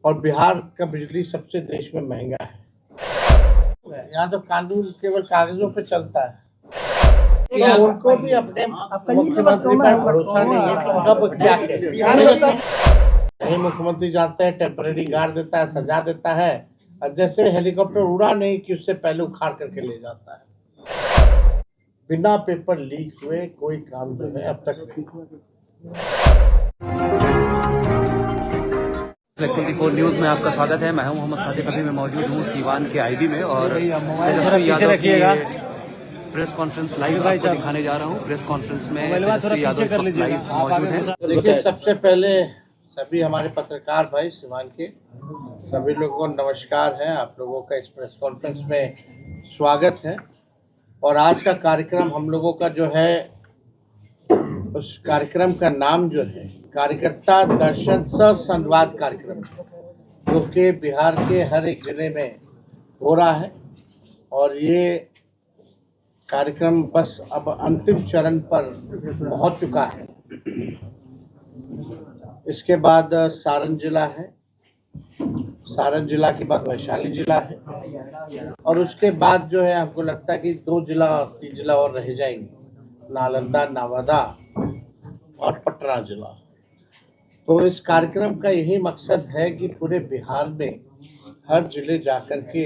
और बिहार का बिजली सबसे देश में महंगा है। यहाँ तो कानून केवल कागजों पे चलता है, तो उनको भी अपने मुख्यमंत्री पर भरोसा नहीं है कि कब क्या कहे। नहीं, मुख्यमंत्री जानते हैं टेम्परेरी गार्ड देता है, सजा देता है, और जैसे हेलीकॉप्टर उड़ा नहीं कि उससे पहले उखाड़ करके ले जाता है। बिना पेपर लीक हुए कोई काम जो है अब तक नहीं। 24 न्यूज में आपका स्वागत है। मैं हूं मोहम्मद सादिक। अभी मैं मौजूद हूं सीवान के आईबी में और तेजस्वी यादव की प्रेस कॉन्फ्रेंस लाइव आपको दिखाने जा रहा हूं। प्रेस कॉन्फ्रेंस में तेजस्वी यादव इस वक्त लाइव मौजूद हैं। देखिए, सबसे पहले सभी हमारे पत्रकार भाई सीवान के सभी लोगों को नमस्कार है। आप लोगों का इस प्रेस कॉन्फ्रेंस में स्वागत है। और आज का कार्यक्रम हम लोगों का जो है, उस कार्यक्रम का नाम जो है कार्यकर्ता दर्शन संवाद कार्यक्रम, जो कि बिहार के हर एक जिले में हो रहा है। और ये कार्यक्रम बस अब अंतिम चरण पर पहुंच चुका है। इसके बाद सारण जिला है, सारण जिला के बाद वैशाली जिला है, और उसके बाद जो है हमको लगता है कि 2 जिला और 3 जिला और रह जाएंगे, नालंदा, नवादा और पटना जिला। तो इस कार्यक्रम का यही मकसद है कि पूरे बिहार में हर जिले जाकर के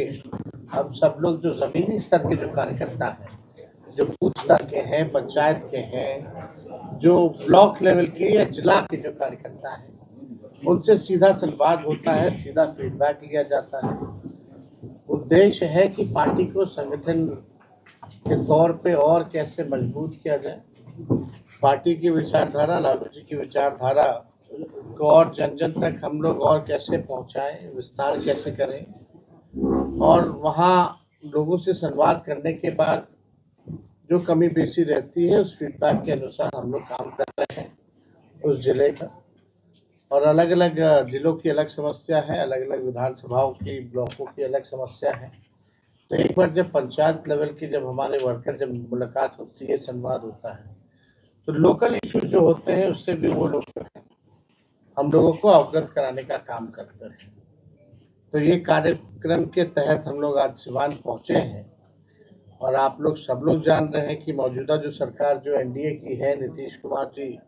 हम सब लोग जो जमीनी स्तर के जो कार्यकर्ता हैं, जो बूथ स्तर के हैं, पंचायत के हैं, जो ब्लॉक लेवल के या जिला के जो कार्यकर्ता हैं, उनसे सीधा संवाद होता है, सीधा फीडबैक लिया जाता है। उद्देश्य है कि पार्टी को संगठन के तौर पे और कैसे मजबूत किया जाए, पार्टी की विचारधारा, लालू जी की विचारधारा को और जन जन तक हम लोग और कैसे पहुंचाएं, विस्तार कैसे करें। और वहाँ लोगों से संवाद करने के बाद जो कमी बेसी रहती है, उस फीडबैक के अनुसार हम लोग काम कर रहे हैं उस जिले का। और अलग अलग जिलों की अलग समस्या है, अलग अलग विधानसभाओं की, ब्लॉकों की अलग समस्या है। तो एक बार जब पंचायत लेवल की जब हमारे वर्कर जब मुलाकात होती है, संवाद होता है, तो लोकल इश्यूज जो होते हैं उससे भी वो लोग हम लोगों को अवगत कराने का काम करते हैं। तो ये कार्यक्रम के तहत हम लोग आज सीवान पहुंचे हैं। और आप लोग सब लोग जान रहे हैं कि मौजूदा जो सरकार जो एनडीए की है, नीतीश कुमार जी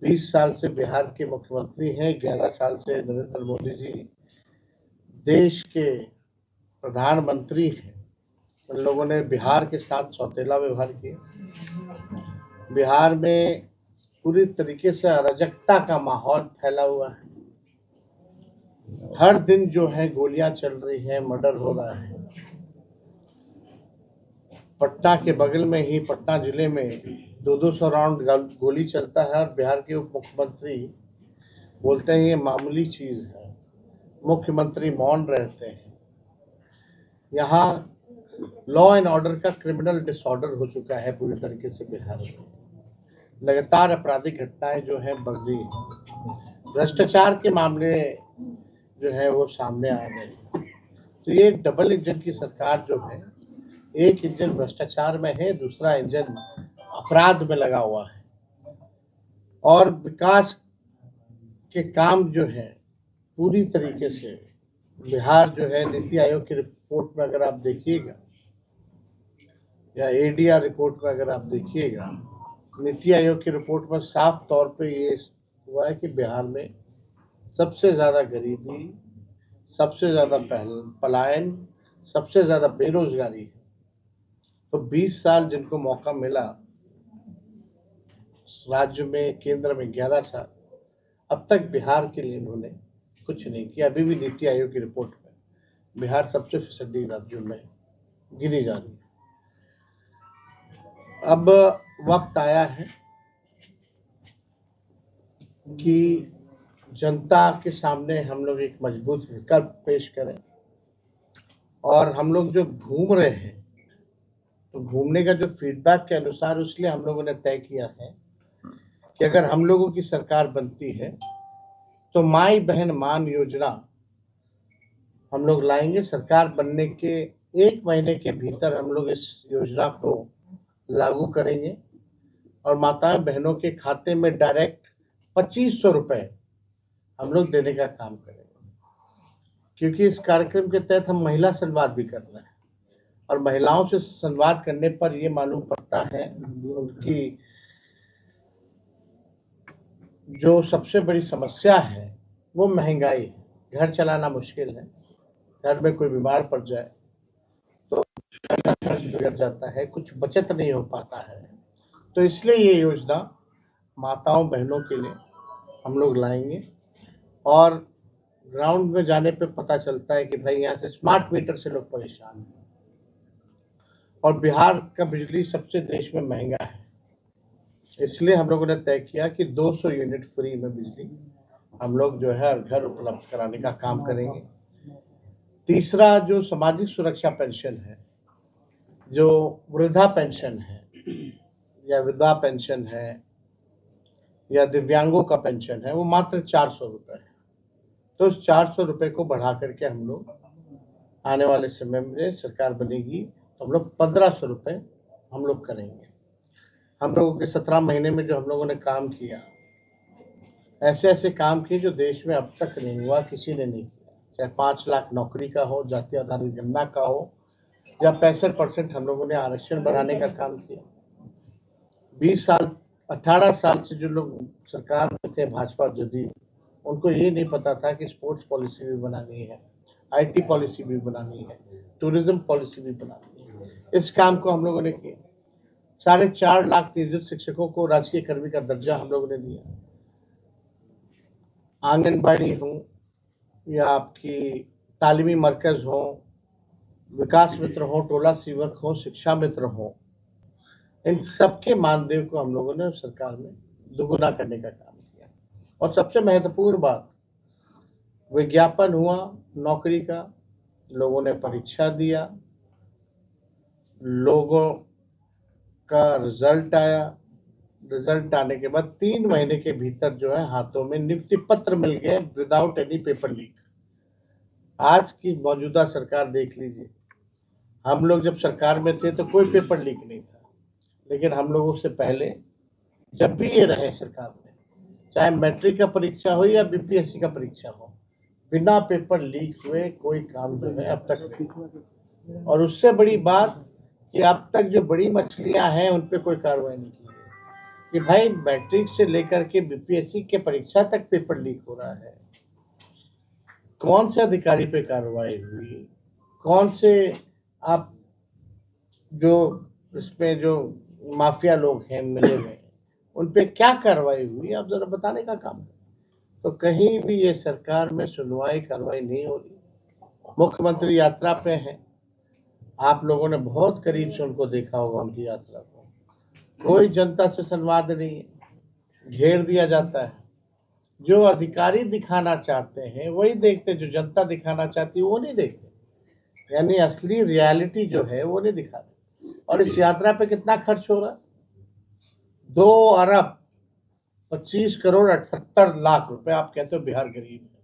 20 साल से बिहार के मुख्यमंत्री हैं, 11 साल से नरेंद्र मोदी जी देश के प्रधानमंत्री हैं। उन लोगों ने बिहार के साथ सौतेला व्यवहार किया। बिहार में पूरी तरीके से अराजकता का माहौल फैला हुआ है। हर दिन जो है गोलियां चल रही हैं, मर्डर हो रहा है। पटना के बगल में ही पटना जिले में 200 राउंड गोली चलता है और बिहार के उप मुख्यमंत्री बोलते हैं ये मामूली चीज है। मुख्यमंत्री मौन रहते हैं। यहाँ लॉ एंड ऑर्डर का क्रिमिनल डिसऑर्डर हो चुका है पूरी तरीके से बिहार में। लगातार आपराधिक घटनाएं जो है बढ़ रही है, भ्रष्टाचार के मामले जो है वो सामने आ रहे हैं। तो ये डबल इंजन की सरकार जो है, एक इंजन भ्रष्टाचार में है, दूसरा इंजन अपराध में लगा हुआ है। और विकास के काम जो है पूरी तरीके से बिहार जो है, नीति आयोग की रिपोर्ट में अगर आप देखिएगा या एडीआर रिपोर्ट में अगर आप देखिएगा, नीति आयोग की रिपोर्ट में साफ तौर पे ये हुआ है कि बिहार में सबसे ज़्यादा गरीबी, सबसे ज़्यादा पलायन, सबसे ज़्यादा बेरोजगारी है। तो 20 साल जिनको मौका मिला राज्य में, केंद्र में 11 साल, अब तक बिहार के लिए उन्होंने कुछ नहीं किया। अभी भी नीति आयोग की रिपोर्ट में बिहार सबसे फिसड्डी राज्यों में गिनी जा रही है। अब वक्त आया है कि जनता के सामने हम लोग एक मजबूत विकल्प पेश करें। और हम लोग जो घूम रहे हैं, तो घूमने का जो फीडबैक के अनुसार, उसलिए हम लोगों ने तय किया है कि अगर हम लोगों की सरकार बनती है तो माई बहन मान योजना हम लोग लाएंगे। सरकार बनने के 1 महीने के भीतर हम लोग इस योजना को लागू करेंगे और माताएं बहनों के खाते में डायरेक्ट 2500 रुपए हम लोग देने का काम करेंगे। क्योंकि इस कार्यक्रम के तहत हम महिला संवाद भी कर रहे हैं और महिलाओं से संवाद करने पर ये मालूम पड़ता है उनकी जो सबसे बड़ी समस्या है वो महंगाई है। घर चलाना मुश्किल है, घर में कोई बीमार पड़ जाए तो खर्च बिगड़ जाता है, कुछ बचत नहीं हो पाता है। तो इसलिए ये योजना माताओं बहनों के लिए हम लोग लाएंगे और ग्राउंड में जाने पे पता चलता है कि भाई यहाँ से स्मार्ट मीटर से लोग परेशान हैं और बिहार का बिजली सबसे देश में महंगा है। इसलिए हम लोगों ने तय किया कि 200 यूनिट फ्री में बिजली हम लोग जो है घर उपलब्ध कराने का काम करेंगे। तीसरा जो सामाजिक सुरक्षा पेंशन है, जो वृद्धा पेंशन है या विधवा पेंशन है या दिव्यांगों का पेंशन है, वो मात्र 400 रुपये है। तो उस 400 रुपये को बढ़ा करके हम लोग आने वाले समय में सरकार बनेगी तो हम लोग 1500 रुपये हम लोग करेंगे। हम लोगों के 17 महीने में जो हम लोगों ने काम किया, ऐसे ऐसे काम किए जो देश में अब तक नहीं हुआ, किसी ने नहीं किया। चाहे 5 लाख नौकरी का हो, जाति आधारित गणना का हो, या 65% हम लोगों ने आरक्षण बढ़ाने का काम किया। 20 साल 18 साल से जो लोग सरकार में थे भाजपा जदयू, उनको ये नहीं पता था कि स्पोर्ट्स पॉलिसी भी बनानी है, IT पॉलिसी भी बनानी है, टूरिज्म पॉलिसी भी बनानी है। इस काम को हम लोगों ने किया। 4.5 लाख नियोजित शिक्षकों को राजकीय कर्मी का दर्जा हम लोगों ने दिया। आंगनबाड़ी हो या आपकी तालीमी मरकज हो, विकास मित्र हो, टोला सेवक हो, शिक्षा मित्र हो, इन सबके मानदेय को हम लोगों ने सरकार में दुगुना करने का काम किया। और सबसे महत्वपूर्ण बात, विज्ञापन हुआ नौकरी का, लोगों ने परीक्षा दिया, लोगों का रिजल्ट आया, रिजल्ट आने के बाद 3 महीने के भीतर जो है हाथों में नियुक्ति पत्र मिल गए विदाउट एनी पेपर लीक। आज की मौजूदा सरकार देख लीजिए, हम लोग जब सरकार में थे तो कोई पेपर लीक नहीं था, लेकिन हम लोगों से पहले जब भी ये रहे सरकार में, चाहे मैट्रिक का परीक्षा हो या BPSC का परीक्षा हो, बिना पेपर लीक हुए कोई काम जो है अब तक नहीं। और उससे बड़ी बात कि अब तक जो बड़ी मछलियां हैं उन पे कोई कार्रवाई नहीं की है कि भाई मैट्रिक से लेकर के BPSC के परीक्षा तक पेपर लीक हो रहा है। कौन से अधिकारी पे कार्रवाई हुई, कौन से आप जो इसमें जो माफिया लोग हैं मिले हुए, उन पे क्या कार्रवाई हुई, आप जरा बताने का काम है। तो कहीं भी ये सरकार में सुनवाई कार्रवाई नहीं हो रही। मुख्यमंत्री यात्रा पे हैं, आप लोगों ने बहुत करीब से उनको देखा होगा, उनकी यात्रा को कोई जनता से संवाद नहीं है, घेर दिया जाता है। जो अधिकारी दिखाना चाहते हैं वही देखते, जो जनता दिखाना चाहती है वो नहीं देखते, यानी असली रियलिटी जो है वो नहीं दिखाते। और इस यात्रा पे कितना खर्च हो रहा है? 2 अरब 25 करोड़ 78 लाख रुपए। आप कहते हो बिहार गरीब है,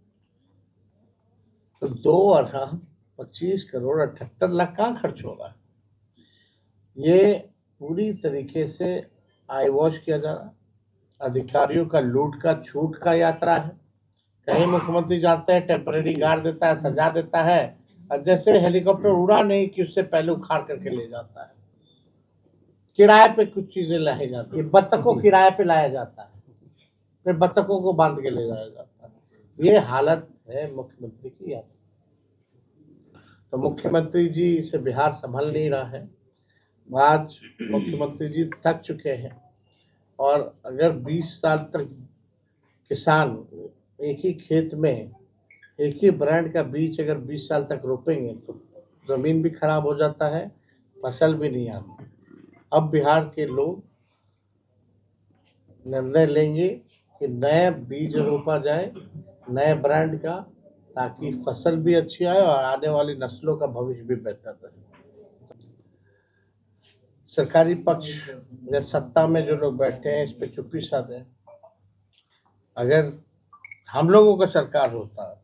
तो 2 अरब 25 करोड़ 78 लाख कहाँ खर्च हो रहा है? ये पूरी तरीके से आई वॉश किया जा रहा है। अधिकारियों का लूट का छूट का यात्रा है। कहीं मुख्यमंत्री जाते हैं, टेम्परेरी गार्ड देता है, सजा देता है, और जैसे हेलीकॉप्टर उड़ा नहीं कि उससे पहले उखाड़ करके ले जाता है। किराए पे कुछ चीजें लाई जाती है, बत्तखों किराए पे लाया जाता है, फिर बत्तखों को बांध के ले जाया जाता है। ये हालत है मुख्यमंत्री की यात्रा। तो मुख्यमंत्री जी से बिहार संभल नहीं रहा है। आज मुख्यमंत्री जी थक चुके हैं, और अगर 20 साल तक किसान एक ही खेत में एक ही ब्रांड का बीज अगर 20 साल तक रोपेंगे तो ज़मीन भी खराब हो जाता है, फसल भी नहीं आती। अब बिहार के लोग निर्णय लेंगे कि नए बीज रोपा जाए, नए ब्रांड का, ताकि फसल भी अच्छी आए और आने वाली नस्लों का भविष्य भी बेहतर रहे। सरकारी पक्ष या सत्ता में जो लोग बैठे हैं इस पे चुप्पी साध है। अगर हम लोगों का सरकार होता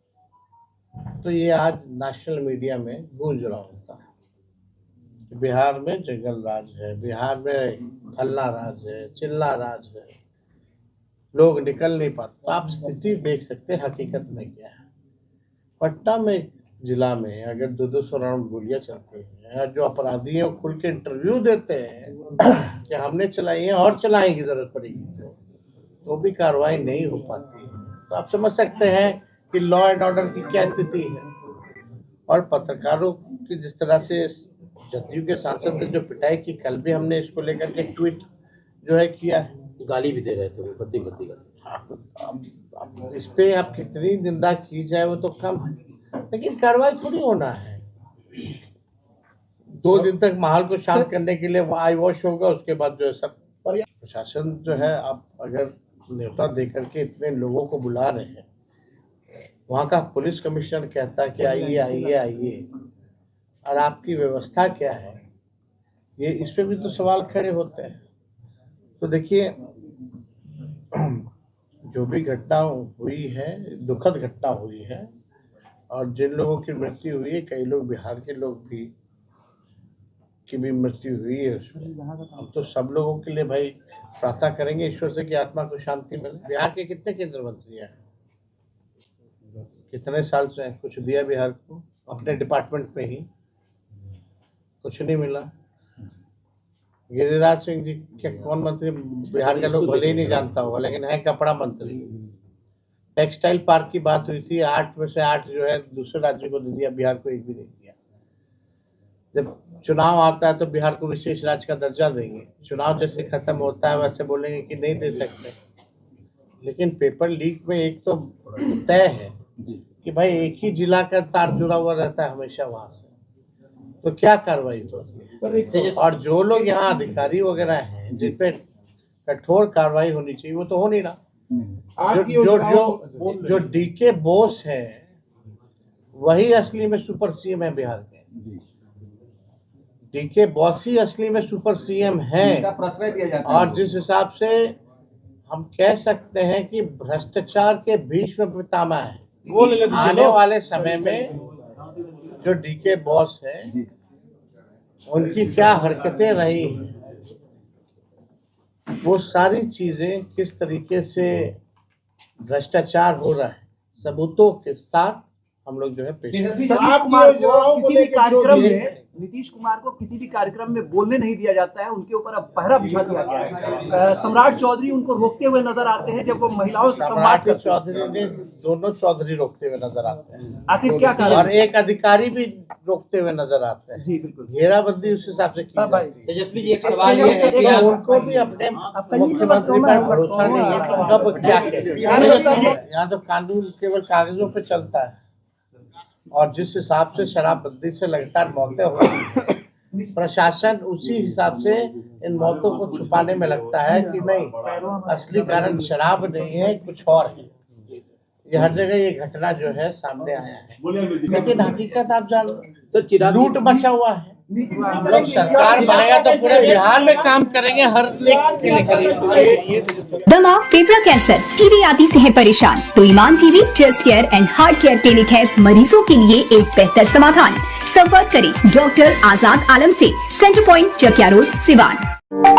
तो ये आज नेशनल मीडिया में गूंज रहा होता है। बिहार में जंगल राज है, बिहार में फल्ला राज है, चिल्ला राज है, लोग निकल नहीं पाते। तो आप स्थिति देख सकते हैं हकीकत में क्या है। पटना में जिला में अगर 200 राउंड गोलियां चलती हैं और जो अपराधी हैं वो खुल के इंटरव्यू देते हैं कि हमने चलाई है और चलाने की जरूरत पड़ेगी तो भी कार्रवाई नहीं हो पाती है। तो आप समझ सकते हैं कि लॉ एंड ऑर्डर की क्या स्थिति है। और पत्रकारों की जिस तरह से जदयू के सांसद ने जो पिटाई की, कल भी हमने इसको लेकर के ट्वीट जो है किया है, गाली भी दे रहे थे वो बद्दी बद्दी। अब इस पे आप कितनी निंदा की जाए वो तो कम है, लेकिन कार्रवाई थोड़ी होना है। 2 दिन तक माहौल को शांत करने के लिए आई वॉश होगा, उसके बाद जो है सब प्रशासन जो है, आप अगर न्योता देकर के इतने लोगों को बुला रहे हैं, वहाँ का पुलिस कमिश्नर कहता है कि आइए आइए आइए, और आपकी व्यवस्था क्या है, ये इस पे भी तो सवाल खड़े होते हैं। तो देखिए, जो भी घटना हुई है दुखद घटना हुई है, और जिन लोगों की मृत्यु हुई है, कई लोग बिहार के लोग भी की भी मृत्यु हुई है उसमें। हम तो सब लोगों के लिए भाई प्रार्थना करेंगे ईश्वर से कि आत्मा को शांति मिले। बिहार के कितने केंद्र मंत्री हैं, कितने साल से कुछ दिया बिहार को अपने डिपार्टमेंट में ही, कुछ नहीं मिला। गिरिराज सिंह जी के कौन मंत्री, बिहार का लोग भले ही नहीं जानता होगा, लेकिन है कपड़ा मंत्री। टेक्सटाइल पार्क की बात हुई थी, 8 में से 8 जो है दूसरे राज्यों को दे दिया, बिहार को एक भी नहीं दिया। जब चुनाव आता है तो बिहार को विशेष राज्य का दर्जा देंगे, चुनाव जैसे खत्म होता है वैसे बोलेंगे कि नहीं दे सकते। लेकिन पेपर लीक में एक तो तय है कि भाई एक ही जिला का तार जुड़ा हुआ रहता है हमेशा वहां से, तो क्या कार्रवाई होगी। और जो लोग यहाँ अधिकारी वगैरह हैं जिन पे कठोर कार्रवाई होनी चाहिए वो तो हो नहीं रहा। जो डीके बोस है वही असली में सुपर सीएम है बिहार के। डीके बॉस ही असली में सुपर सीएम है। और जिस हिसाब से हम कह सकते हैं कि भ्रष्टाचार के बीच में पितामह है, आने वाले समय में जो डीके बॉस है उनकी क्या हरकतें रही हैं, वो सारी चीजें किस तरीके से भ्रष्टाचार हो रहा है, सबूतों के साथ हम लोग जो है पेश। नीतीश कुमार को किसी भी कार्यक्रम में बोलने नहीं दिया जाता है, उनके ऊपर अब पहरा बिछा दिया गया है। सम्राट चौधरी उनको रोकते हुए नजर आते हैं जब वो महिलाओं से संवाद करते हैं। चौधरी ने दोनों चौधरी रोकते हुए नजर आते हैं, आखिर क्या कारण, और एक अधिकारी भी रोकते हुए नजर आते हैं। जी बिल्कुल, घेराबंदी उस हिसाब से की जाती है। तेजस्वी जी, एक सवाल ये है कि उनको भी अपने मुख्यमंत्री पर भरोसा नहीं है कि कब क्या कहे। यहाँ तो कानून केवल कागजों पे चलता है, और जिस हिसाब से शराबबंदी से लगातार मौतें हो रही हैं, प्रशासन उसी हिसाब से इन मौतों को छुपाने में लगता है कि नहीं, असली कारण शराब नहीं है, कुछ और है। ये हर जगह ये घटना जो है सामने आया है, लेकिन हकीकत आप जान, तो लूट मचा हुआ है। हम लोग सरकार बनेगा तो पूरे बिहार में काम करेंगे, हर लेख के लिए करेंगे। दमा, फेफड़ा कैंसर, टीबी आदि से है परेशान तो Iman TB chest care and heart care clinic है मरीजों के लिए एक बेहतर समाधान। संपर्क करें डॉक्टर आजाद आलम से, centre point Chakiya road, Siwan.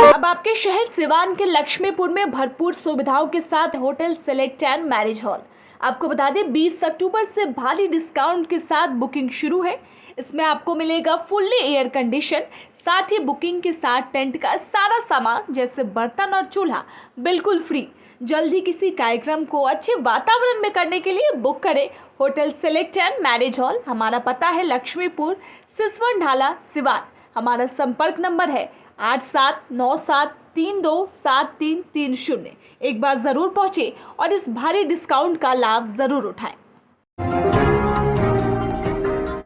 अब आपके शहर सिवान के लक्ष्मीपुर में भरपूर सुविधाओं के साथ hotel select and marriage hall. आपको बता दें 20 अक्टूबर से भारी डिस्काउंट के साथ बुकिंग शुरू है। इसमें आपको मिलेगा फुल्ली एयर कंडीशन, साथ ही बुकिंग के साथ टेंट का सारा सामान जैसे बर्तन और चूल्हा बिल्कुल फ्री। जल्द ही किसी कार्यक्रम को अच्छे वातावरण में करने के लिए बुक करें hotel select and marriage hall. हमारा पता है लक्ष्मीपुर, सिसवन ढाला, सिवान। हमारा संपर्क नंबर है 8797327330। एक बार जरूर पहुंचे और इस भारी डिस्काउंट का लाभ जरूर उठाएं।